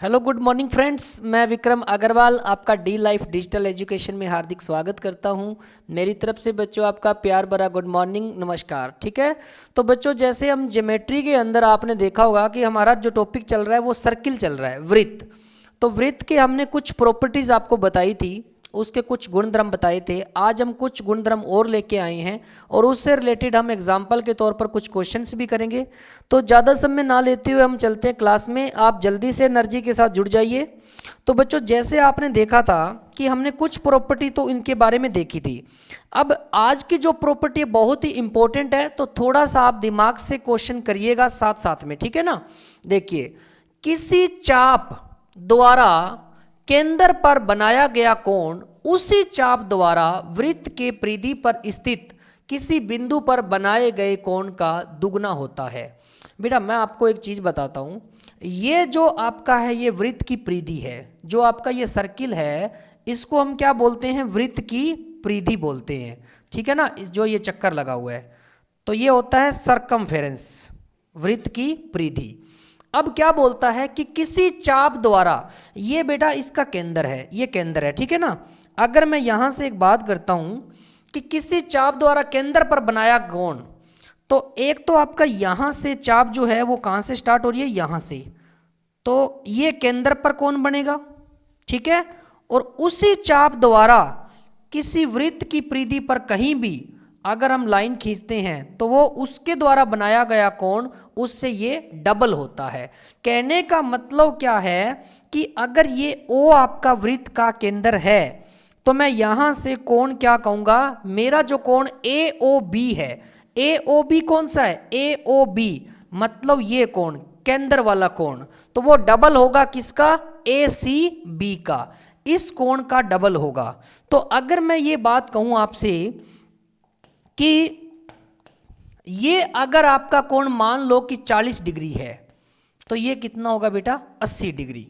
Hello good morning friends, मैं विक्रम अग्रवाल आपका D life digital education में हार्दिक स्वागत करता हूं। मेरी तरफ से बच्चों आपका प्यार भरा गुड मॉर्निंग, नमस्कार। ठीक है, तो बच्चों जैसे हम ज्योमेट्री के अंदर आपने देखा होगा कि हमारा जो टॉपिक चल रहा है वो सर्किल चल रहा है, वृत्त। तो वृत्त के हमने कुछ प्रॉपर्टीज़ आपको बताई थी, उसके कुछ गुणधर्म बताए थे। आज हम कुछ गुणधर्म और लेके आए हैं और उससे रिलेटेड हम एग्जाम्पल के तौर पर कुछ क्वेश्चंस भी करेंगे। तो ज़्यादा समय ना लेते हुए हम चलते हैं क्लास में। आप जल्दी से एनर्जी के साथ जुड़ जाइए। तो बच्चों जैसे आपने देखा था कि हमने कुछ प्रॉपर्टी तो इनके बारे में देखी थी। अब आज की जो प्रॉपर्टी बहुत ही इंपॉर्टेंट है, तो थोड़ा सा आप दिमाग से क्वेश्चन करिएगा साथ साथ में, ठीक है ना। देखिए, किसी चाप द्वारा केंद्र पर बनाया गया कोण उसी चाप द्वारा वृत्त के परिधि पर स्थित किसी बिंदु पर बनाए गए कोण का दुगना होता है। बेटा मैं आपको एक चीज बताता हूं, ये जो आपका है ये वृत्त की परिधि है, जो आपका ये सर्किल है इसको हम क्या बोलते हैं, वृत्त की परिधि बोलते हैं। ठीक है ना, जो ये चक्कर लगा हुआ है तो ये होता है सरकमफेरेंस, वृत्त की परिधि। अब क्या बोलता है कि किसी चाप द्वारा, ये बेटा इसका केंद्र है, ये केंद्र है, ठीक है ना। अगर मैं यहां से एक बात करता हूं कि किसी चाप द्वारा केंद्र पर बनाया कोण, तो एक तो आपका यहां से चाप जो है वो कहां से स्टार्ट हो रही है, यहां से, तो ये केंद्र पर कोण बनेगा, ठीक है। और उसी चाप द्वारा किसी वृत्त की परिधि पर कहीं भी अगर हम लाइन खींचते हैं तो वो उसके द्वारा बनाया गया कोण उससे ये डबल होता है। कहने का मतलब क्या है कि अगर ये O आपका वृत्त का केंद्र है तो मैं यहां से कोण क्या कहूंगा, मेरा जो कोण AOB है, AOB कौन सा है, AOB मतलब ये कोण केंद्र वाला कोण, तो वो डबल होगा किसका, ACB का, इस कोण का डबल होगा। तो अगर मैं ये बात कहूं आपसे कि ये अगर आपका कोण मान लो कि 40 डिग्री है तो ये कितना होगा बेटा, 80 डिग्री।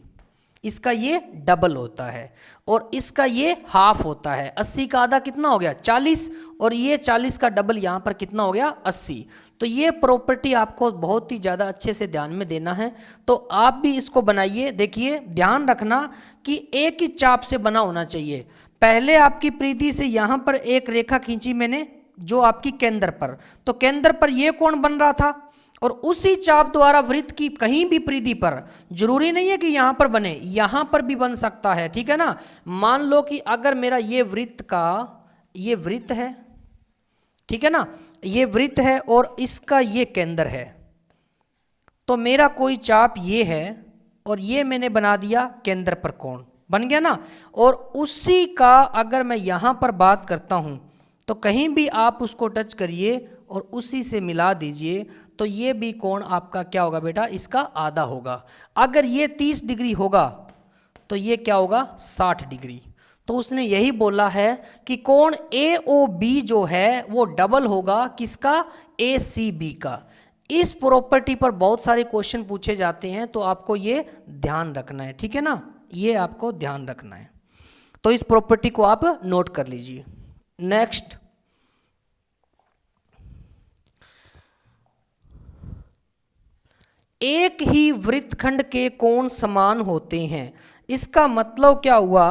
इसका ये डबल होता है और इसका ये हाफ होता है। 80 का आधा कितना हो गया, 40, और ये 40 का डबल यहां पर कितना हो गया, 80। तो ये प्रॉपर्टी आपको बहुत ही ज़्यादा अच्छे से ध्यान में देना है। तो आप भी इसको बनाइए। देखिए ध्यान रखना कि एक ही चाप से बना होना चाहिए। पहले आपकी परिधि से यहां पर एक रेखा खींची मैंने जो आपकी केंद्र पर, तो केंद्र पर यह कोण बन रहा था और उसी चाप द्वारा वृत्त की कहीं भी परिधि पर, जरूरी नहीं है कि यहां पर बने, यहां पर भी बन सकता है, ठीक है ना। मान लो कि अगर मेरा ये वृत्त का, ये वृत्त है, ठीक है ना, ये वृत्त है और इसका ये केंद्र है, तो मेरा कोई चाप ये है और ये मैंने बना दिया केंद्र पर कोण, बन गया ना। और उसी का अगर मैं यहां पर बात करता हूं तो कहीं भी आप उसको टच करिए और उसी से मिला दीजिए, तो ये भी कोण आपका क्या होगा बेटा, इसका आधा होगा। अगर ये 30 डिग्री होगा तो ये क्या होगा, 60 डिग्री। तो उसने यही बोला है कि कोण AOB जो है वो डबल होगा किसका, ACB का। इस प्रॉपर्टी पर बहुत सारे क्वेश्चन पूछे जाते हैं, तो आपको ये ध्यान रखना है, ठीक है ना, ये आपको ध्यान रखना है। तो इस प्रॉपर्टी को आप नोट कर लीजिए। नेक्स्ट, एक ही वृत्तखंड के कोण समान होते हैं। इसका मतलब क्या हुआ,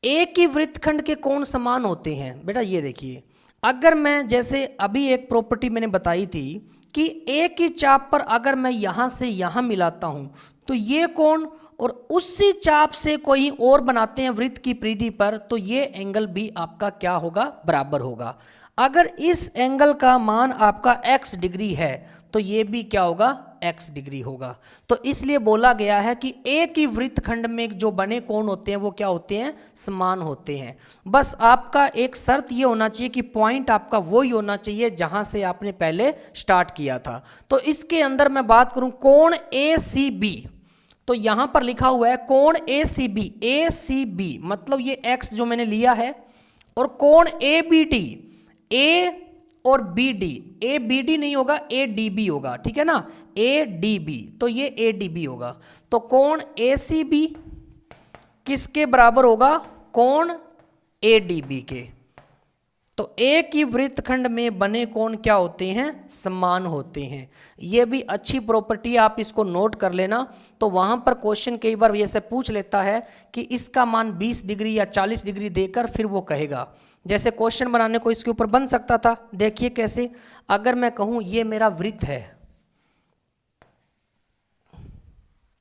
एक ही वृत्तखंड के कोण समान होते हैं। बेटा ये देखिए, अगर मैं जैसे अभी एक प्रॉपर्टी मैंने बताई थी कि एक ही चाप पर अगर मैं यहां से यहां मिलाता हूं तो ये कोण, और उसी चाप से कोई और बनाते हैं वृत्त की परिधि पर, तो ये एंगल भी आपका क्या होगा, बराबर होगा। अगर इस एंगल का मान आपका x डिग्री है तो ये भी क्या होगा, x डिग्री होगा। तो इसलिए बोला गया है कि एक ही वृत्तखंड में जो बने कोण होते हैं वो क्या होते हैं, समान होते हैं। बस आपका एक शर्त ये होना चाहिए कि पॉइंट आपका वो ही होना चाहिए जहां से आपने पहले स्टार्ट किया था। तो इसके अंदर मैं बात करूं कोण ACB, तो यहां पर लिखा हुआ है कोण ACB, ACB मतलब ये x जो मैंने लिया है, और कोण ABD, A और BD, ABD नहीं होगा ADB होगा, ठीक है ना, ADB, तो ये ADB होगा। तो कोण ACB किसके बराबर होगा, कोण ADB के। तो एक ही वृत्तखंड में बने कोण क्या होते हैं, समान होते हैं। ये भी अच्छी प्रॉपर्टी, आप इसको नोट कर लेना। तो वहाँ पर क्वेश्चन कई बार ये से पूछ लेता है कि इसका मान 20 डिग्री या 40 डिग्री देकर फिर वो कहेगा। जैसे क्वेश्चन बनाने को इसके ऊपर बन सकता था, देखिए कैसे। अगर मैं कहूँ ये मेरा वृत्त है,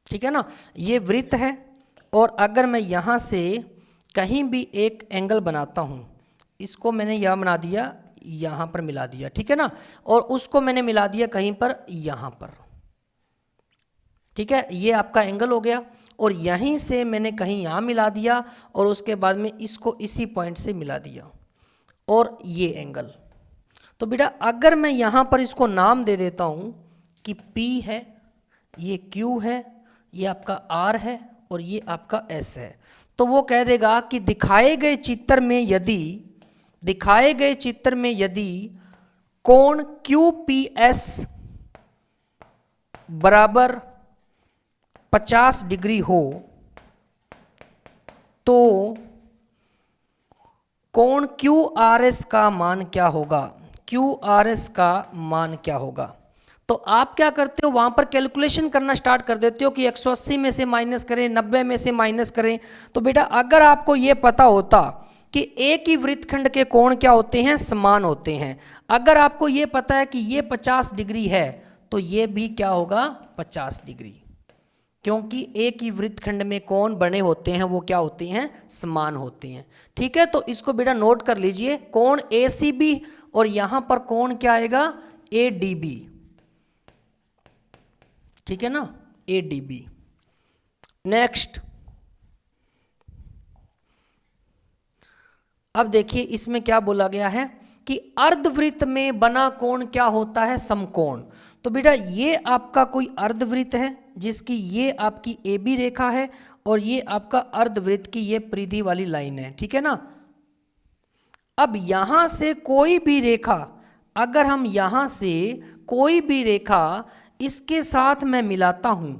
ठीक है ना, ये वृत्त है, और अगर मैं यहाँ से कहीं भी एक एंगल बनाता हूँ, इसको मैंने यहाँ बना दिया, यहाँ पर मिला दिया, ठीक है ना, और उसको मैंने मिला दिया कहीं पर यहाँ पर, ठीक है, ये आपका एंगल हो गया। और यहीं से मैंने कहीं यहाँ मिला दिया और उसके बाद में इसको इसी पॉइंट से मिला दिया, और ये एंगल। तो बेटा अगर मैं यहाँ पर इसको नाम दे देता हूँ कि P है, ये Q है, ये आपका R है और ये आपका S है, तो वो कह देगा कि दिखाए गए चित्र में यदि कोण QPS बराबर 50 डिग्री हो तो कोण QRS का मान क्या होगा, QRS का मान क्या होगा। तो आप क्या करते हो, वहां पर कैलकुलेशन करना स्टार्ट कर देते हो कि 180 में से माइनस करें, 90 में से माइनस करें। तो बेटा अगर आपको ये पता होता कि एक ही वृत्तखंड के कोण क्या होते हैं, समान होते हैं, अगर आपको ये पता है कि ये 50 डिग्री है तो ये भी क्या होगा, 50 डिग्री, क्योंकि एक ही वृत्तखंड में कोण बने होते हैं वो क्या होते हैं, समान होते हैं। ठीक है, तो इसको बेटा नोट कर लीजिए, कोण ACB और यहां पर कोण क्या आएगा, ADB, ठीक है ना, ADB। नेक्स्ट, अब देखिए इसमें क्या बोला गया है कि अर्धवृत्त में बना कोण क्या होता है, समकोण। तो बेटा ये आपका कोई अर्धवृत्त है जिसकी ये आपकी AB रेखा है और ये आपका अर्धवृत्त की ये परिधि वाली लाइन है, ठीक है ना। अब यहां से कोई भी रेखा, अगर हम यहां से कोई भी रेखा इसके साथ मैं मिलाता हूं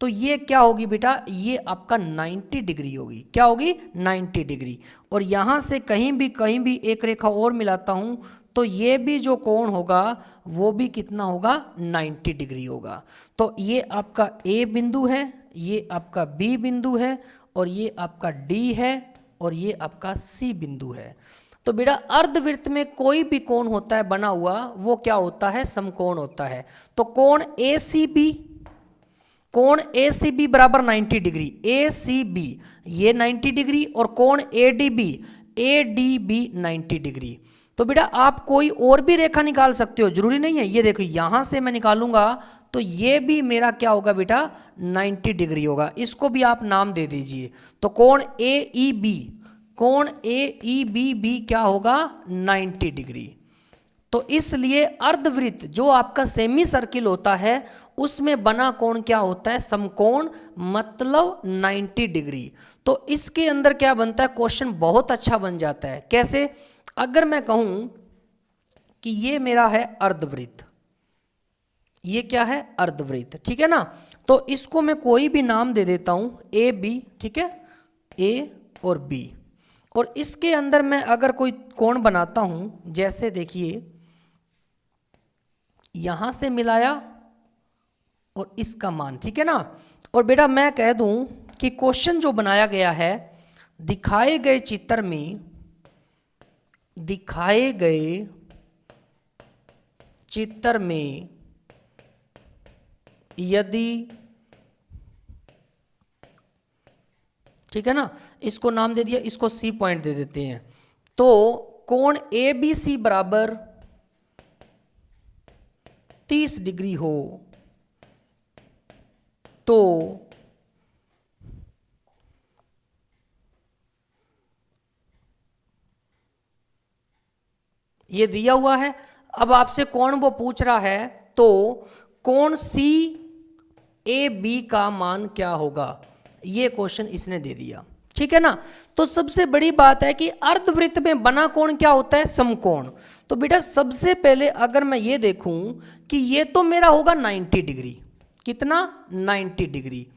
तो ये क्या होगी बेटा, ये आपका 90 डिग्री होगी। क्या होगी, 90 डिग्री। और यहां से कहीं भी एक रेखा और मिलाता हूं तो ये भी जो कोण होगा वो भी कितना होगा, 90 डिग्री होगा। तो ये आपका A बिंदु है, ये आपका B बिंदु है और ये आपका D है और ये आपका C बिंदु है। तो बेटा अर्धवृत्त में कोई भी कोण होता है बना हुआ वो क्या होता है, समकोण होता है। तो कोण ACB बराबर 90 डिग्री, ACB ये 90 डिग्री और कोण ADB 90 डिग्री। तो बेटा आप कोई और भी रेखा निकाल सकते हो, जरूरी नहीं है। ये देखो यहां से मैं निकालूंगा तो ये भी मेरा क्या होगा बेटा, 90 डिग्री होगा। इसको भी आप नाम दे दीजिए। तो कोण AEB भी क्या होगा, 90 डिग्री। तो इसलिए अर्धवृत्त जो आपका सेमी सर्किल होता है उसमें बना कोण क्या होता है, समकोण, मतलब 90 डिग्री। तो इसके अंदर क्या बनता है, क्वेश्चन बहुत अच्छा बन जाता है। कैसे, अगर मैं कहूं कि ये मेरा है अर्धवृत्त, ये क्या है, अर्धवृत्त, ठीक है ना। तो इसको मैं कोई भी नाम दे देता हूं, AB, ठीक है, A और B। और इसके अंदर मैं अगर कोई कोण बनाता हूं, जैसे देखिए यहां से मिलाया और इसका मान, ठीक है ना। और बेटा मैं कह दूं कि क्वेश्चन जो बनाया गया है, दिखाए गए चित्र में यदि, ठीक है ना, इसको नाम दे दिया, इसको C पॉइंट दे देते हैं। तो कोण ABC बराबर 30 डिग्री हो तो ये दिया हुआ है। अब आपसे कोण वो पूछ रहा है, तो कोण CAB का मान क्या होगा, ये क्वेश्चन इसने दे दिया, ठीक है ना। तो सबसे बड़ी बात है कि अर्धवृत्त में बना कोण क्या होता है, समकोण। तो बेटा सबसे पहले अगर मैं ये देखूं कि ये तो मेरा होगा 90 डिग्री, कितना, 90 डिग्री।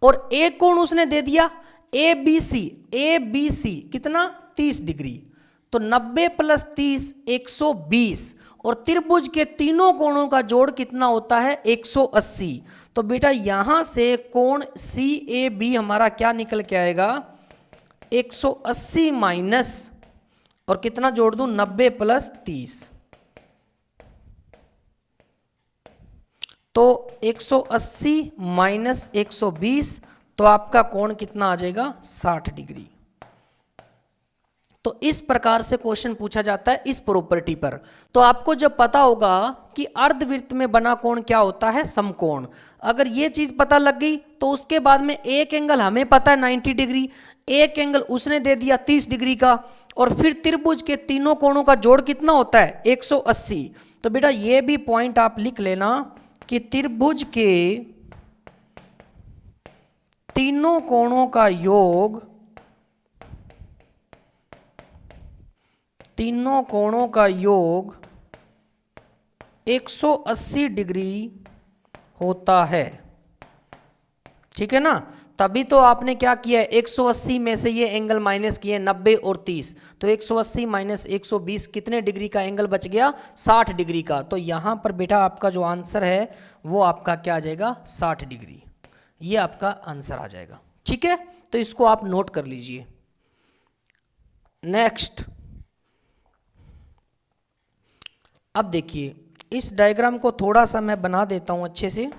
और एक कोण उसने दे दिया ABC कितना, 30 डिग्री। तो 90 प्लस 30 120, और त्रिभुज के तीनों कोणों का जोड़ कितना होता है 180। तो बेटा यहां से कोण CAB हमारा क्या निकल के आएगा 180 माइनस, और कितना जोड़ दूं 90 प्लस 30, तो 180 माइनस 120, तो आपका कोण कितना आ जाएगा 60 डिग्री। तो इस प्रकार से क्वेश्चन पूछा जाता है इस प्रॉपर्टी पर। तो आपको जब पता होगा कि अर्धवृत्त में बना कोण क्या होता है समकोण, अगर ये चीज पता लग गई तो उसके बाद में एक एंगल हमें पता है 90 डिग्री, एक एंगल उसने दे दिया 30 डिग्री का, और फिर त्रिभुज के तीनों कोणों का जोड़ कितना होता है 180। तो बेटा ये भी पॉइंट आप लिख लेना कि त्रिभुज के तीनों कोणों का योग, तीनों कोणों का योग 180 डिग्री होता है। ठीक है ना, तभी तो आपने क्या किया है 180 में से ये एंगल माइनस किए 90 और 30, तो 180 माइनस 120 कितने डिग्री का एंगल बच गया 60 डिग्री का। तो यहां पर बेटा आपका जो आंसर है वो आपका क्या आ जाएगा 60 डिग्री, ये आपका आंसर आ जाएगा। ठीक है, तो इसको आप नोट कर लीजिए। नेक्स्ट, अब देखिए इस डायग्राम को थोड़ा सा मैं बना देता हूं अच्छे से।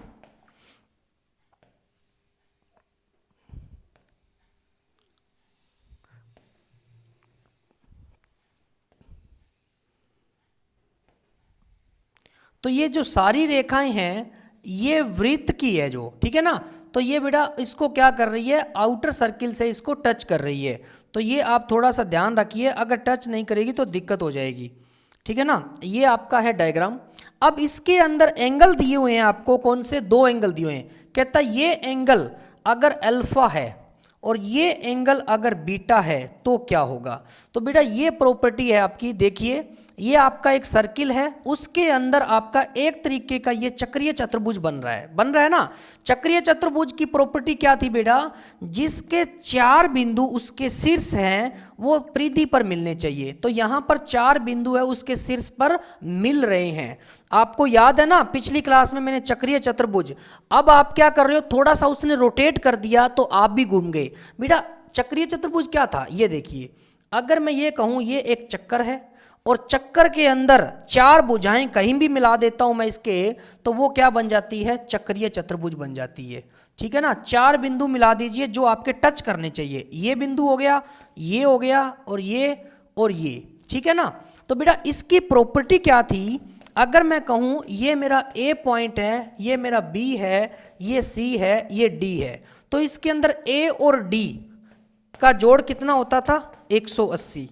तो ये जो सारी रेखाएं हैं ये वृत्त की है जो, ठीक है ना, तो ये बेटा इसको क्या कर रही है आउटर सर्किल से इसको टच कर रही है। तो ये आप थोड़ा सा ध्यान रखिए, अगर टच नहीं करेगी तो दिक्कत हो जाएगी। ठीक है ना, ये आपका है डायग्राम। अब इसके अंदर एंगल दिए हुए हैं आपको, कौन से 2 एंगल दिए हुए हैं। कहता ये एंगल अगर अल्फा है और ये एंगल अगर बीटा है तो क्या होगा। तो बेटा ये प्रॉपर्टी है आपकी, देखिए ये आपका एक सर्किल है, उसके अंदर आपका एक तरीके का ये चक्रीय चतुर्भुज बन रहा है ना। चक्रीय चतुर्भुज की प्रॉपर्टी क्या थी बेटा, जिसके 4 बिंदु उसके शीर्ष हैं वो परिधि पर मिलने चाहिए। तो यहां पर 4 बिंदु है उसके शीर्ष पर मिल रहे हैं। आपको याद है ना पिछली क्लास में मैंने चक्रीय चतुर्भुज, अब आप क्या कर रहे हो थोड़ा सा उसने रोटेट कर दिया तो आप भी घूम गए। बेटा चक्रीय चतुर्भुज क्या था ये देखिए, अगर मैं ये कहूं ये एक चक्कर है और चक्कर के अंदर 4 भुजाएं कहीं भी मिला देता हूं मैं इसके, तो वो क्या बन जाती है चक्रीय चतुर्भुज बन जाती है। ठीक है ना, 4 बिंदु मिला दीजिए जो आपके टच करने चाहिए, ये बिंदु हो गया, ये हो गया, और ये। ठीक है ना, तो बेटा इसकी प्रॉपर्टी क्या थी, अगर मैं कहूं ये मेरा A पॉइंट है, ये मेरा B है, ये C है, ये D है, तो इसके अंदर A और D का जोड़ कितना होता था 180।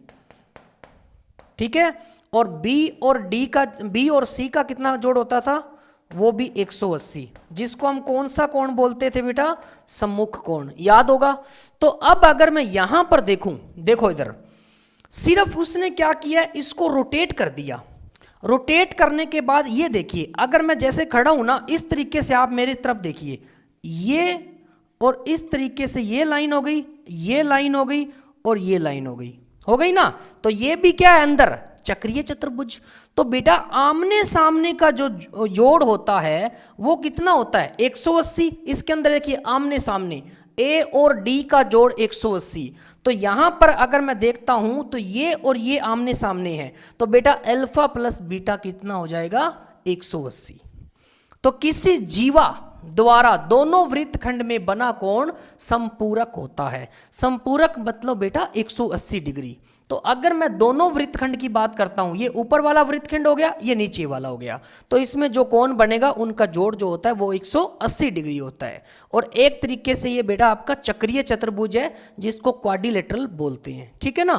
ठीक है, और B और C का कितना जोड़ होता था वो भी 180, जिसको हम कौन सा कोण बोलते थे बेटा सम्मुख कोण, याद होगा। तो अब अगर मैं यहां पर देखूं, देखो इधर सिर्फ उसने क्या किया इसको रोटेट कर दिया। रोटेट करने के बाद ये देखिए अगर मैं जैसे खड़ा हूं ना इस तरीके से आप मेरी तरफ देखिए, ये और इस तरीके से ये लाइन हो गई, ये लाइन हो गई, और ये लाइन हो गई ना। तो ये भी क्या है अंदर चक्रीय चतुर्भुज। तो बेटा आमने सामने का जो जोड़ होता है वो कितना होता है 180। इसके अंदर देखिए आमने सामने A और D का जोड़ 180। तो यहां पर अगर मैं देखता हूं तो ये और ये आमने सामने है, तो बेटा अल्फा प्लस बीटा कितना हो जाएगा 180। तो किसी जीवा द्वारा दोनों वृत्तखंड में बना कोण संपूरक होता है। संपूरक मतलब बेटा 180 डिग्री। तो अगर मैं दोनों वृत्तखंड की बात करता हूं, ये ऊपर वाला वृत्तखंड हो गया, ये नीचे वाला हो गया, तो इसमें जो कोण बनेगा उनका जोड़ जो होता है वो 180 डिग्री होता है। और एक तरीके से ये बेटा आपका चक्रीय चतुर्भुज है जिसको क्वाड्रिलेटरल बोलते हैं। ठीक है ना,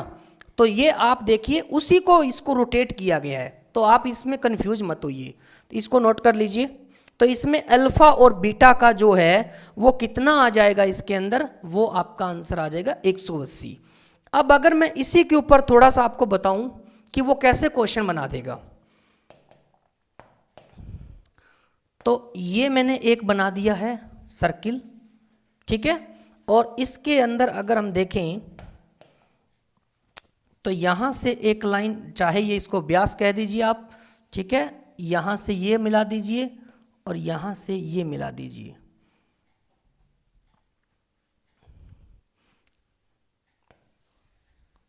तो ये आप देखिए उसी को इसको रोटेट किया गया है, तो आप इसमें कंफ्यूज मत होइए, इसको नोट कर लीजिए। तो इसमें अल्फा और बीटा का जो है वो कितना आ जाएगा इसके अंदर, वो आपका आंसर आ जाएगा 180। अब अगर मैं इसी के ऊपर थोड़ा सा आपको बताऊं कि वो कैसे क्वेश्चन बना देगा, तो ये मैंने एक बना दिया है सर्किल। ठीक है, और इसके अंदर अगर हम देखें तो यहाँ से एक लाइन, चाहे ये इसको व्यास कह दीजिए आप, ठीक है, यहाँ से ये मिला दीजिए और यहाँ से ये मिला दीजिए।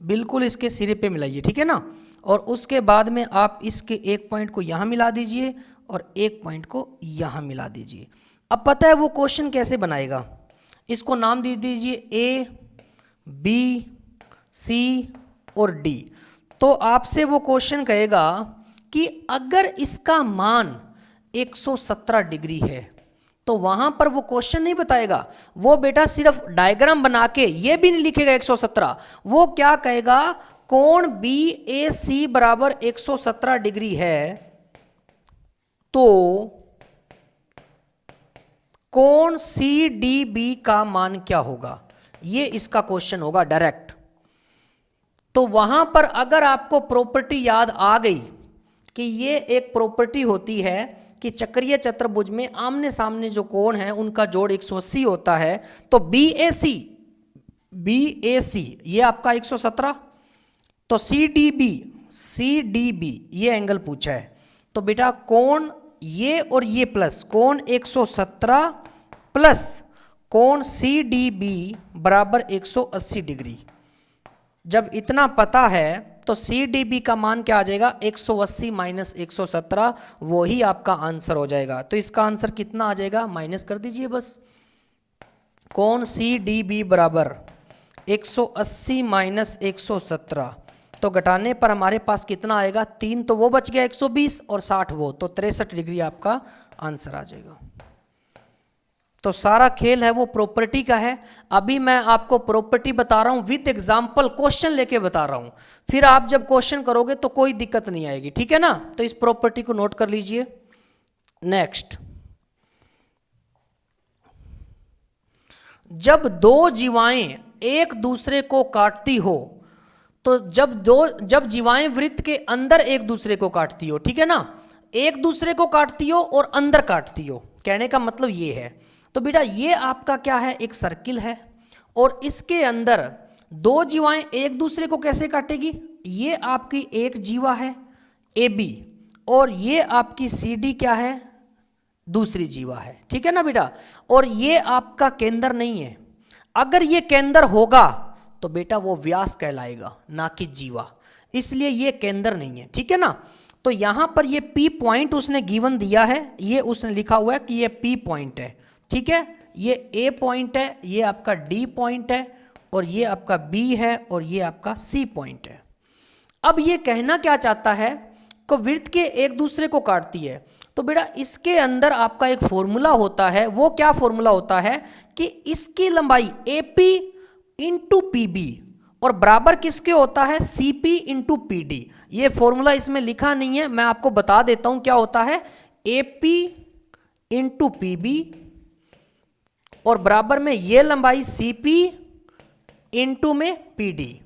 बिल्कुल इसके सिरे पे मिलाइए, ठीक है ना। और उसके बाद में आप इसके एक पॉइंट को यहाँ मिला दीजिए और एक पॉइंट को यहाँ मिला दीजिए। अब पता है वो क्वेश्चन कैसे बनाएगा, इसको नाम दे दीजिए ए, बी, सी और डी। तो आपसे वो क्वेश्चन कहेगा कि अगर इसका मान 117 डिग्री है, तो वहां पर वो क्वेश्चन नहीं बताएगा, वो बेटा सिर्फ डायग्राम बना के ये भी नहीं लिखेगा 117, वो क्या कहेगा, कोण बी ए सी बराबर 117 डिग्री है, तो कोण सी डी बी का मान क्या होगा, ये इसका क्वेश्चन होगा डायरेक्ट। तो वहां पर अगर आपको प्रॉपर्टी याद आ गई कि ये एक प्रॉपर्टी होती है कि चक्रीय चतुर्भुज में आमने सामने जो कोण है उनका जोड़ 180 होता है, तो बी ए सी ये आपका 117, तो सी डी बी ये एंगल पूछा है, तो बेटा कोण ये और ये प्लस कोण 117 प्लस कोण सी डी बी बराबर 180 डिग्री। जब इतना पता है तो सी डी बी का मान क्या आ जाएगा, 180 माइनस 117, वो ही आपका आंसर हो जाएगा। तो इसका आंसर कितना आ जाएगा, माइनस कर दीजिए बस। कोण सी डी बी बराबर 180 माइनस 117, तो घटाने पर हमारे पास कितना आएगा, 3 तो वो बच गया 120 और 60 वो, तो 63 डिग्री आपका आंसर आ जाएगा। तो सारा खेल है वो प्रॉपर्टी का है। अभी मैं आपको प्रॉपर्टी बता रहा हूं विद एग्जांपल, क्वेश्चन लेके बता रहा हूं, फिर आप जब क्वेश्चन करोगे तो कोई दिक्कत नहीं आएगी, ठीक है ना। तो इस प्रॉपर्टी को नोट कर लीजिए। नेक्स्ट, जब दो जीवाएं एक दूसरे को काटती हो, तो जब जीवाएं वृत्त के अंदर एक दूसरे को काटती हो, ठीक है ना, एक दूसरे को काटती हो और अंदर काटती हो, कहने का मतलब ये है। तो बेटा ये आपका क्या है, एक सर्किल है और इसके अंदर दो जीवाएं एक दूसरे को कैसे काटेगी, ये आपकी एक जीवा है ए बी और ये आपकी सी डी क्या है, दूसरी जीवा है, ठीक है ना बेटा। और ये आपका केंद्र नहीं है, अगर ये केंद्र होगा तो बेटा वो व्यास कहलाएगा ना कि जीवा, इसलिए ये केंद्र नहीं है, ठीक है ना। तो यहां पर ये पी पॉइंट उसने गिवन दिया है, ये उसने लिखा हुआ है कि ये पी पॉइंट है, ठीक है, ये ए पॉइंट है, ये आपका डी पॉइंट है और ये आपका बी है और ये आपका सी पॉइंट है। अब ये कहना क्या चाहता है कि वृत्त के एक दूसरे को काटती है, तो बेटा इसके अंदर आपका एक फॉर्मूला होता है, वो क्या फॉर्मूला होता है कि इसकी लंबाई A P into P B और बराबर किसके होता है, C P into P D. ये फॉर्मूला इसमें लिखा नहीं है, मैं आपको बता देता हूं क्या होता है, A P into P B और बराबर में ये लंबाई सी पी इंटू में पी डी,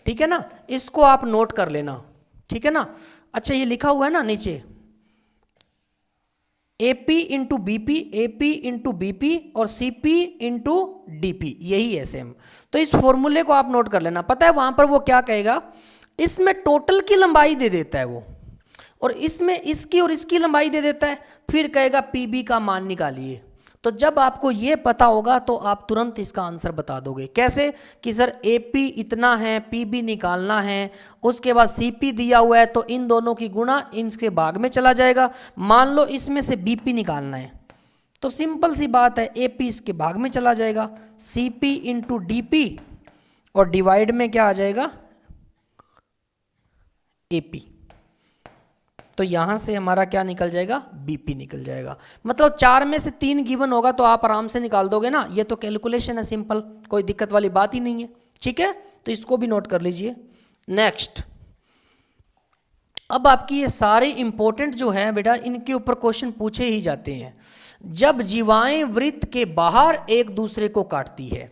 ठीक है ना। इसको आप नोट कर लेना, ठीक है ना। अच्छा ये लिखा हुआ है ना नीचे, A P into B P, A P into B P और C P into D P, यही है सेम। तो इस फॉर्मूले को आप नोट कर लेना। पता है वहां पर वो क्या कहेगा, इसमें टोटल की लंबाई दे देता है वो, और इसमें इसकी और इसकी लंबाई दे देता है, फिर कहेगा पी बी का मान निकालिए। तो जब आपको ये पता होगा तो आप तुरंत इसका आंसर बता दोगे। कैसे कि सर ए पी इतना है, पी बी निकालना है, उसके बाद सी पी दिया हुआ है तो इन दोनों की गुणा इनके भाग में चला जाएगा। मान लो इसमें से बी पी निकालना है तो सिंपल सी बात है, ए पी इसके भाग में चला जाएगा, C P into D P और डिवाइड में क्या आ जाएगा, ए पी। तो यहां से हमारा क्या निकल जाएगा, बीपी निकल जाएगा। मतलब 4 में से 3 गिवन होगा तो आप आराम से निकाल दोगे ना, ये तो कैलकुलेशन है सिंपल, कोई दिक्कत वाली बात ही नहीं है, ठीक है। तो इसको भी नोट कर लीजिए। नेक्स्ट, अब आपकी ये सारे इंपॉर्टेंट जो है बेटा, इनके ऊपर क्वेश्चन पूछे ही जाते हैं। जब जीवाएं वृत्त के बाहर एक दूसरे को काटती है,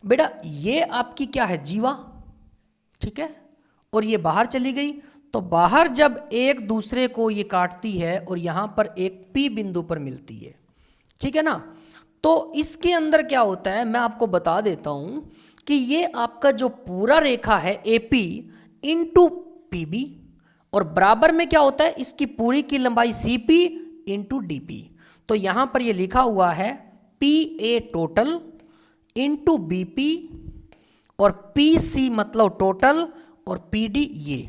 बेटा ये आपकी क्या है, जीवा, ठीक है, और ये बाहर चली गई, तो बाहर जब एक दूसरे को ये काटती है और यहां पर एक पी बिंदु पर मिलती है, ठीक है ना, तो इसके अंदर क्या होता है मैं आपको बता देता हूं कि ये आपका जो पूरा रेखा है एपी, इंटू पीबी, और बराबर में क्या होता है, इसकी पूरी की लंबाई सीपी इंटू डीपी। तो यहां पर ये लिखा हुआ है P A total into BP, और पी सी मतलब टोटल, और पी डी ये।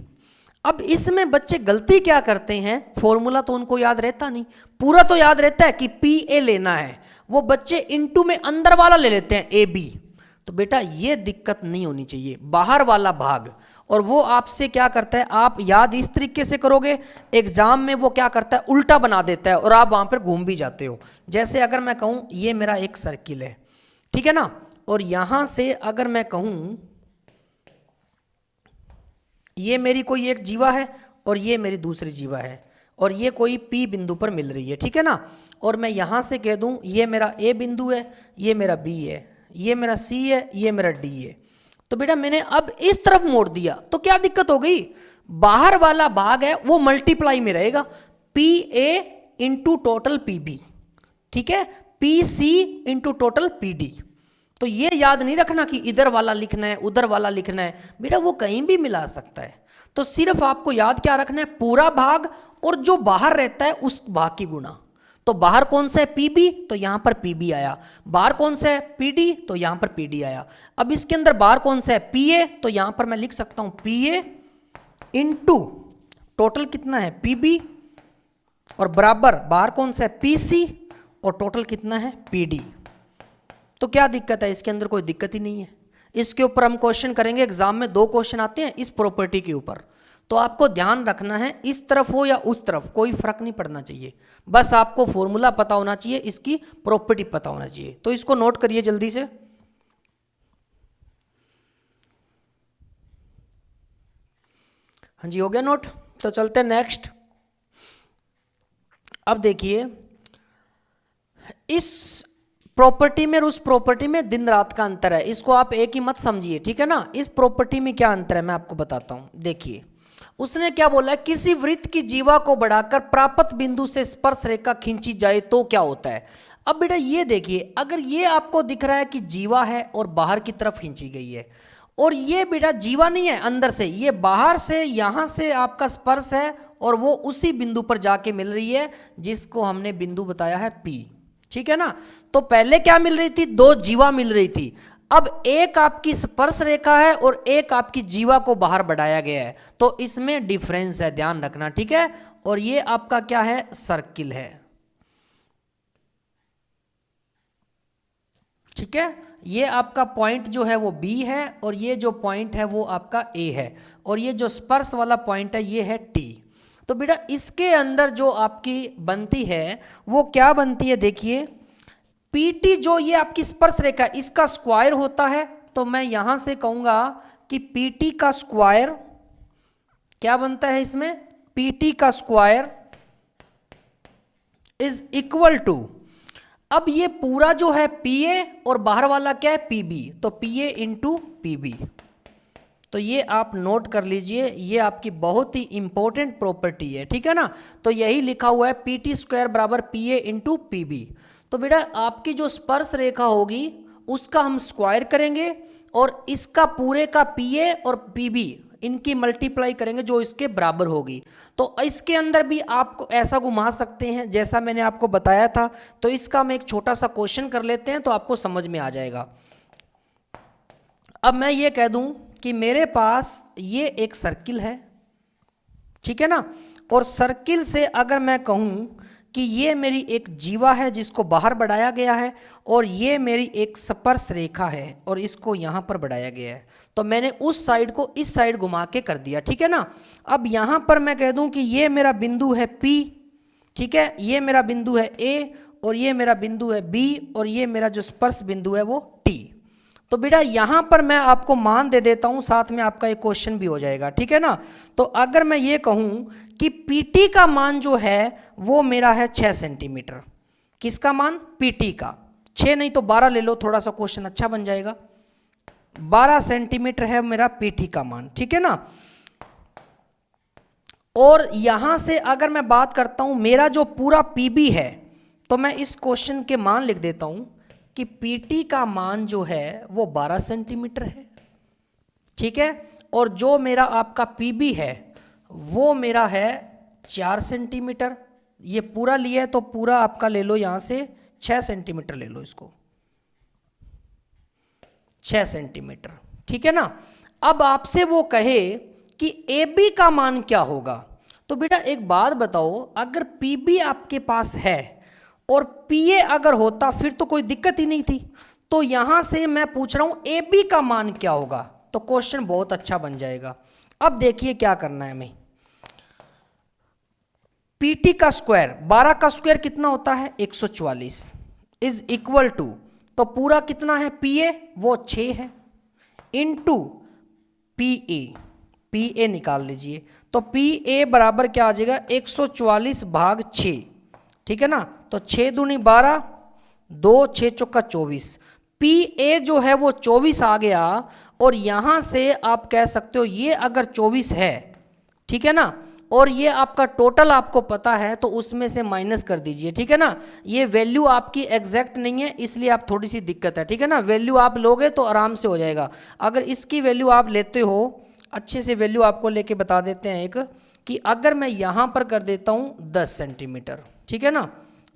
अब इसमें बच्चे गलती क्या करते हैं, फॉर्मूला तो उनको याद रहता नहीं, पूरा तो याद रहता है कि पी ए लेना है, वो बच्चे इंटू में अंदर वाला ले लेते हैं ए बी। तो बेटा ये दिक्कत नहीं होनी चाहिए, बाहर वाला भाग। और वो आपसे क्या करता है, आप याद इस तरीके से करोगे, एग्जाम में वो क्या करता है, उल्टा बना देता है, और आप वहां पर घूम भी जाते हो। जैसे अगर मैं कहूं ये मेरा एक सर्किल है, ठीक है ना, और यहां से अगर मैं कहूं ये मेरी कोई एक जीवा है और ये मेरी दूसरी जीवा है, और ये कोई पी बिंदु पर मिल रही है, ठीक है ना, और मैं यहां से कह दूं ये मेरा ए बिंदु है, ये मेरा बी है, ये मेरा सी है, ये मेरा डी है। तो बेटा मैंने अब इस तरफ मोड़ दिया तो क्या दिक्कत हो गई, बाहर वाला भाग है वो मल्टीप्लाई में रहेगा, P A into total P B, ठीक है, P C into total P D. तो ये याद नहीं रखना कि इधर वाला लिखना है उधर वाला लिखना है, बेटा वो कहीं भी मिला सकता है। तो सिर्फ आपको याद क्या रखना है, पूरा भाग और जो बाहर रहता है उस भाग की गुणा। तो बाहर कौन सा है पीबी, तो यहां पर पीबी आया, बाहर कौन सा है पीडी, तो यहां पर पीडी आया। अब इसके अंदर बाहर कौन सा है पीए, तो यहां पर मैं लिख सकता हूं पीए इंटू टोटल कितना है पीबी, और बराबर बाहर कौन सा है पीसी, और टोटल कितना है पीडी। तो क्या दिक्कत है, इसके अंदर कोई दिक्कत ही नहीं है। इसके ऊपर हम क्वेश्चन करेंगे, एग्जाम में 2 क्वेश्चन आते हैं इस प्रॉपर्टी के ऊपर। तो आपको ध्यान रखना है, इस तरफ हो या उस तरफ कोई फर्क नहीं पड़ना चाहिए, बस आपको फॉर्मूला पता होना चाहिए, इसकी प्रॉपर्टी पता होना चाहिए। तो इसको नोट करिए जल्दी से। हाँ जी हो गया नोट, तो चलते हैं नेक्स्ट। अब देखिए इस प्रॉपर्टी में और उस प्रॉपर्टी में दिन रात का अंतर है, इसको आप एक ही मत समझिए, ठीक है ना। इस प्रॉपर्टी में क्या अंतर है मैं आपको बताता हूं। देखिए उसने क्या बोला है, किसी वृत्त की जीवा को बढ़ाकर प्राप्त बिंदु से स्पर्श रेखा खींची जाए तो क्या होता है। अब बेटा ये देखिए, अगर ये आपको दिख रहा है कि जीवा है और बाहर की तरफ खींची गई है, और ये बेटा जीवा नहीं है अंदर से, ये बाहर से यहां से आपका स्पर्श है, और वो उसी बिंदु पर जाके मिल रही है जिसको हमने बिंदु बताया है पी, ठीक है ना। तो पहले क्या मिल रही थी, 2 जीवा मिल रही थी, अब एक आपकी स्पर्श रेखा है और एक आपकी जीवा को बाहर बढ़ाया गया है, तो इसमें डिफरेंस है, ध्यान रखना, ठीक है। और ये आपका क्या है, सर्किल है, ठीक है। ये आपका पॉइंट जो है वो बी है, और ये जो पॉइंट है वो आपका ए है, और ये जो स्पर्श वाला पॉइंट है ये है टी। तो बेटा इसके अंदर जो आपकी बनती है वो क्या बनती है, देखिए पीटी जो ये आपकी स्पर्श रेखा इसका स्क्वायर होता है, तो मैं यहां से कहूंगा कि पीटी का स्क्वायर क्या बनता है, इसमें पीटी का स्क्वायर इज इक्वल टू, अब ये पूरा जो है पीए और बाहर वाला क्या है पीबी, तो पीए इंटू पीबी। तो ये आप नोट कर लीजिए, ये आपकी बहुत ही इंपॉर्टेंट प्रॉपर्टी है, ठीक है ना। तो यही लिखा हुआ है पीटी स्क्वायर बराबर पीए इंटू पीबी। तो बेटा आपकी जो स्पर्श रेखा होगी उसका हम स्क्वायर करेंगे, और इसका पूरे का पीए और पीबी इनकी मल्टीप्लाई करेंगे जो इसके बराबर होगी। तो इसके अंदर भी आप ऐसा घुमा सकते हैं जैसा मैंने आपको बताया था। तो इसका हम एक छोटा सा क्वेश्चन कर लेते हैं तो आपको समझ में आ जाएगा। अब मैं ये कह दूं कि मेरे पास ये एक सर्किल है, ठीक है ना, और सर्किल से अगर मैं कहूं कि ये मेरी एक जीवा है जिसको बाहर बढ़ाया गया है, और ये मेरी एक स्पर्श रेखा है और इसको यहाँ पर बढ़ाया गया है, तो मैंने उस साइड को इस साइड घुमा के कर दिया, ठीक है ना। अब यहाँ पर मैं कह दूं कि ये मेरा बिंदु है P, ठीक है, ये मेरा बिंदु है A, और ये मेरा बिंदु है B, और ये मेरा जो स्पर्श बिंदु है वो T। तो बेटा यहाँ पर मैं आपको मान दे देता हूँ, साथ में आपका एक क्वेश्चन भी हो जाएगा, ठीक है ना। तो अगर मैं ये कहूँ कि PT का मान जो है वो मेरा है 6 सेंटीमीटर, किसका मान, PT का, 6 नहीं तो 12 ले लो, थोड़ा सा क्वेश्चन अच्छा बन जाएगा। 12 सेंटीमीटर है मेरा PT का मान, ठीक है ना। और यहां से अगर मैं बात करता हूं मेरा जो पूरा PB है, तो मैं इस क्वेश्चन के मान लिख देता हूं कि PT का मान जो है वो 12 सेंटीमीटर है, ठीक है। और जो मेरा आपका PB है वो मेरा है 4 सेंटीमीटर। ये पूरा लिया है तो पूरा आपका ले लो यहाँ से 6 सेंटीमीटर ले लो इसको, 6 सेंटीमीटर, ठीक है ना। अब आपसे वो कहे कि AB का मान क्या होगा, तो बेटा एक बात बताओ, अगर PB आपके पास है और PA अगर होता फिर तो कोई दिक्कत ही नहीं थी। तो यहां से मैं पूछ रहा हूं AB का मान क्या होगा, तो क्वेश्चन बहुत अच्छा बन जाएगा। अब देखिए क्या करना है हमें, PT का स्क्वायर 12 का स्क्वायर कितना होता है 144 इज इक्वल टू, तो पूरा कितना है PA वो 6 है, इनटू PA निकाल लीजिए, तो PA बराबर क्या आ जाएगा 144 भाग 6, ठीक है ना। तो 6 दूनी 12, 2 6 चौका 24, PA जो है वो 24 आ गया। और यहां से आप कह सकते हो ये अगर 24 है, ठीक है ना, और ये आपका टोटल आपको पता है तो उसमें से माइनस कर दीजिए, ठीक है ना। ये वैल्यू आपकी एग्जैक्ट नहीं है इसलिए आप थोड़ी सी दिक्कत है, ठीक है ना। वैल्यू आप लोगे तो आराम से हो जाएगा। अगर इसकी वैल्यू आप लेते हो, अच्छे से वैल्यू आपको लेके बता देते हैं एक, कि अगर मैं यहाँ पर कर देता हूँ 10 सेंटीमीटर, ठीक है ना,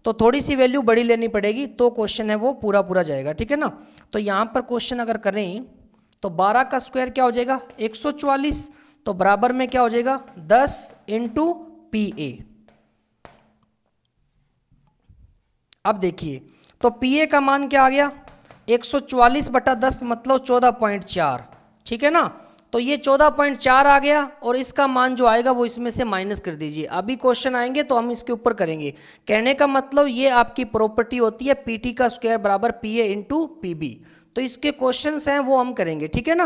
तो थोड़ी सी वैल्यू बड़ी लेनी पड़ेगी तो क्वेश्चन है वो पूरा पूरा जाएगा, ठीक है ना। तो यहाँ पर क्वेश्चन अगर करें तो 12 का स्क्वायर क्या हो जाएगा 144, तो बराबर में क्या हो जाएगा 10 इंटू PA। अब देखिए तो PA का मान क्या आ गया 144 बटा 10 मतलब 14.4, ठीक है ना। तो ये 14.4 आ गया और इसका मान जो आएगा वो इसमें से माइनस कर दीजिए। अभी क्वेश्चन आएंगे तो हम इसके ऊपर करेंगे। कहने का मतलब ये आपकी प्रॉपर्टी होती है PT का स्क्वायर बराबर PA इंटू PB। तो इसके क्वेश्चंस हैं वो हम करेंगे, ठीक है ना।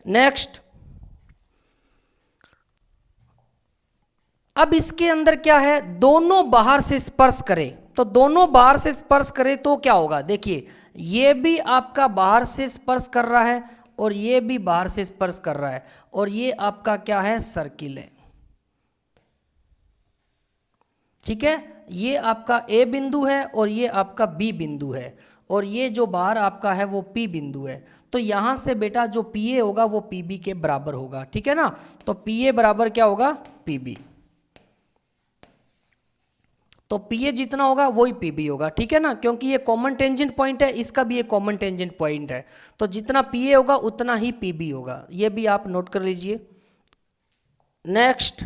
नेक्स्ट, अब इसके अंदर क्या है, दोनों बाहर से स्पर्श करें, तो दोनों बाहर से स्पर्श करें तो क्या होगा, देखिए ये भी आपका बाहर से स्पर्श कर रहा है और ये भी बाहर से स्पर्श कर रहा है, और ये आपका क्या है सर्किल है, ठीक है। ये आपका A बिंदु है और ये आपका B बिंदु है, और ये जो बाहर आपका है वो P बिंदु है। तो यहां से बेटा जो PA होगा वो PB के बराबर होगा, ठीक है ना। तो PA बराबर क्या होगा PB, तो PA जितना होगा वही PB होगा, ठीक है ना, क्योंकि ये कॉमन टेंजेंट पॉइंट है, इसका भी एक कॉमन टेंजेंट पॉइंट है, तो जितना PA होगा उतना ही PB होगा, ये भी आप नोट कर लीजिए। नेक्स्ट,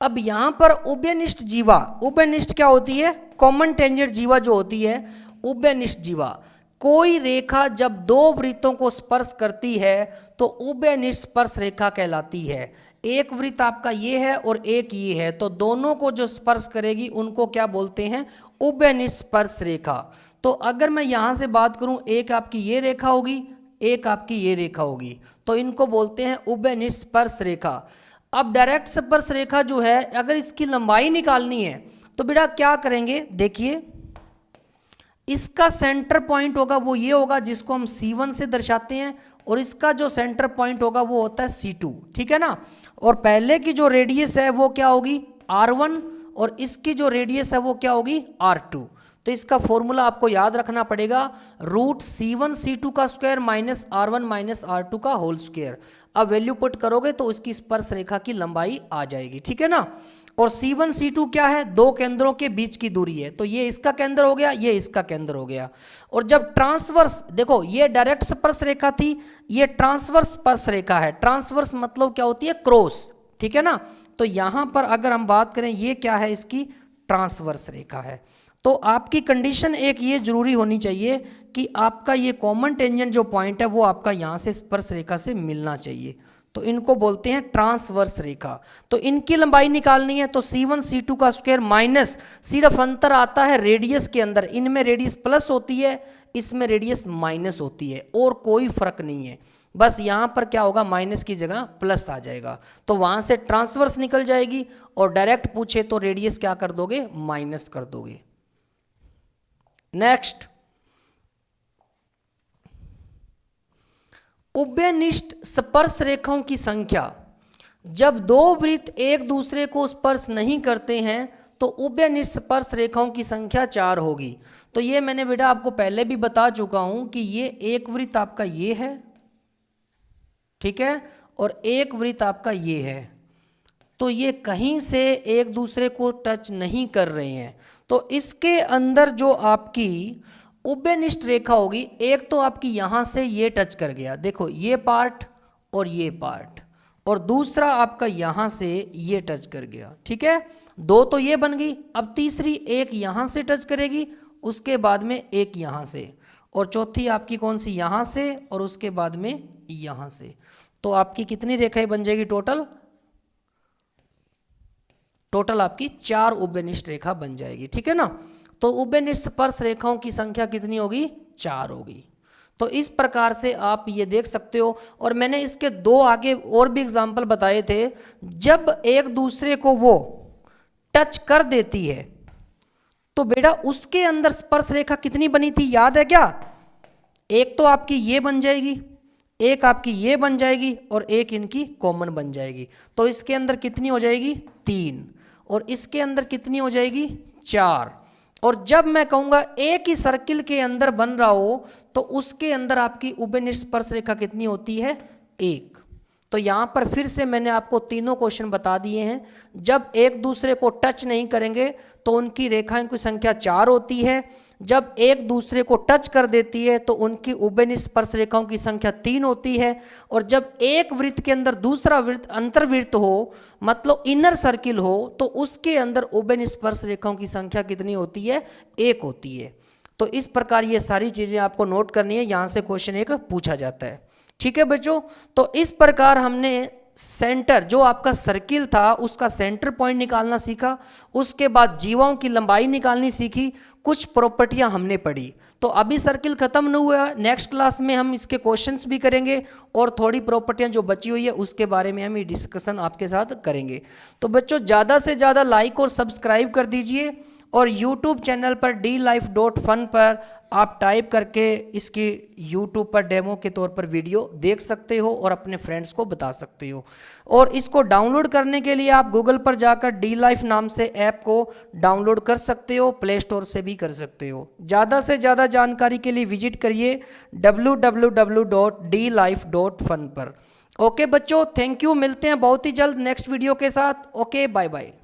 अब यहां पर उभयनिष्ठ जीवा, उभयनिष्ठ क्या होती है, कॉमन टेंजेंट जीवा जो होती है उभयनिष्ठ जीवा, कोई रेखा जब दो वृत्तों को स्पर्श करती है तो उभयनिष्ठ स्पर्श रेखा कहलाती है। एक वृत्त आपका ये है और एक ये है, तो दोनों को जो स्पर्श करेगी उनको क्या बोलते हैं, उभयनिष्ठ स्पर्श रेखा। तो अगर मैं यहां से बात करूं, एक आपकी ये रेखा होगी, एक आपकी ये रेखा होगी, तो इनको बोलते हैं उभयनिष्ठ स्पर्श रेखा। अब डायरेक्ट स्पर्श रेखा जो है, अगर इसकी लंबाई निकालनी है तो बेटा क्या करेंगे, देखिए इसका सेंटर पॉइंट होगा वो ये होगा जिसको हम C1 से दर्शाते हैं, और इसका जो सेंटर पॉइंट होगा वो होता है C2, ठीक है ना। और पहले की जो रेडियस है वो क्या होगी R1, और इसकी जो रेडियस है वो क्या होगी R2। तो इसका फॉर्मूला आपको याद रखना पड़ेगा, रूट C1 C2 का square minus R1 minus R2 का होल स्क्वायर। अब वैल्यू पुट करोगे तो इसकी स्पर्श रेखा की लंबाई आ जाएगी, ठीक है ना। और C1 C2 क्या है, दो केंद्रों के बीच की दूरी है, तो ये इसका केंद्र हो गया, ये इसका केंद्र हो गया। और जब ट्रांसवर्स, देखो ये डायरेक्ट स्पर्श रेखा थी, ये ट्रांसवर्स स्पर्श रेखा है। ट्रांसवर्स मतलब क्या होती है, क्रॉस, ठीक है ना। तो यहां पर अगर हम बात करें ये क्या है, इसकी ट्रांसवर्स रेखा है। तो आपकी कंडीशन एक ये जरूरी होनी चाहिए कि आपका ये कॉमन टेंजेंट जो पॉइंट है वो आपका यहां से स्पर्श रेखा से मिलना चाहिए, तो इनको बोलते हैं ट्रांसवर्स रेखा। तो इनकी लंबाई निकालनी है तो C1 C2 का स्क्वायर माइनस, सिर्फ अंतर आता है रेडियस के अंदर, इनमें रेडियस प्लस होती है, इसमें रेडियस माइनस होती है, और कोई फर्क नहीं है, बस यहां पर क्या होगा माइनस की जगह प्लस आ जाएगा, तो वहां से ट्रांसवर्स निकल जाएगी। और डायरेक्ट पूछे तो रेडियस क्या कर दोगे, माइनस कर दोगे। नेक्स्ट, उभयनिष्ठ स्पर्श रेखाओं की संख्या, जब दो वृत्त एक दूसरे को स्पर्श नहीं करते हैं तो उभयनिष्ठ स्पर्श रेखाओं की संख्या 4 होगी। तो ये मैंने बेटा आपको पहले भी बता चुका हूं कि ये एक वृत्त आपका ये है ठीक है, और एक वृत्त आपका ये है। तो ये कहीं से एक दूसरे को टच नहीं कर रहे हैं। तो इसके अंदर जो आपकी उभयनिष्ठ रेखा होगी, एक तो आपकी यहाँ से ये टच कर गया, देखो ये पार्ट और ये पार्ट, और दूसरा आपका यहाँ से ये टच कर गया, ठीक है, दो तो ये बन गई। अब तीसरी एक यहाँ से टच करेगी, उसके बाद में एक यहाँ से, और चौथी आपकी कौन सी, यहाँ से, और उसके बाद में यहाँ से। तो आपकी कितनी रेखाएं बन जाएगी टोटल? टोटल आपकी 4 उभयनिष्ठ रेखा बन जाएगी, ठीक है ना। तो उभयनिष्ठ स्पर्श रेखाओं की संख्या कितनी होगी? 4 होगी। तो इस प्रकार से आप ये देख सकते हो। और मैंने इसके 2 आगे और भी एग्जाम्पल बताए थे। जब एक दूसरे को वो टच कर देती है तो बेटा उसके अंदर स्पर्श रेखा कितनी बनी थी, याद है क्या? एक तो आपकी ये बन जाएगी, एक आपकी ये बन जाएगी, और एक इनकी कॉमन बन जाएगी। तो इसके अंदर कितनी हो जाएगी? 3, और इसके अंदर कितनी हो जाएगी? 4। और जब मैं कहूँगा एक ही सर्किल के अंदर बन रहा हो तो उसके अंदर आपकी उभयनिष्ठ स्पर्श रेखा कितनी होती है? 1। तो यहाँ पर फिर से मैंने आपको तीनों क्वेश्चन बता दिए हैं। जब एक दूसरे को टच नहीं करेंगे तो उनकी रेखाओं की संख्या 4 होती है। जब एक दूसरे को टच कर देती है तो उनकी उभयनिष्ठ स्पर्श रेखाओं की संख्या 3 होती है। और जब एक वृत्त के अंदर दूसरा वृत्त अंतर्वृत्त हो, मतलब इनर सर्किल हो, तो उसके अंदर उभयनिष्ठ स्पर्श रेखाओं की संख्या कितनी होती है? 1 होती है। तो इस प्रकार ये सारी चीज़ें आपको नोट करनी है, यहाँ से क्वेश्चन एक पूछा जाता है, ठीक है बच्चों। तो इस प्रकार हमने सेंटर, जो आपका सर्किल था उसका सेंटर पॉइंट निकालना सीखा। उसके बाद जीवाओं की लंबाई निकालनी सीखी, कुछ प्रॉपर्टियां हमने पढ़ी। तो अभी सर्किल खत्म नहीं हुआ, नेक्स्ट क्लास में हम इसके क्वेश्चंस भी करेंगे और थोड़ी प्रॉपर्टियां जो बची हुई है उसके बारे में हम ये डिस्कशन आपके साथ करेंगे। तो बच्चों ज़्यादा से ज़्यादा लाइक और सब्सक्राइब कर दीजिए, और YouTube चैनल पर dlife.fun पर आप टाइप करके इसकी YouTube पर डेमो के तौर पर वीडियो देख सकते हो और अपने फ्रेंड्स को बता सकते हो। और इसको डाउनलोड करने के लिए आप गूगल पर जाकर dlife नाम से ऐप को डाउनलोड कर सकते हो, प्ले स्टोर से भी कर सकते हो। ज़्यादा से ज़्यादा जानकारी के लिए विजिट करिए www.dlife.fun पर। ओके बच्चों, थैंक यू, मिलते हैं बहुत ही जल्द नेक्स्ट वीडियो के साथ। Okay, bye bye.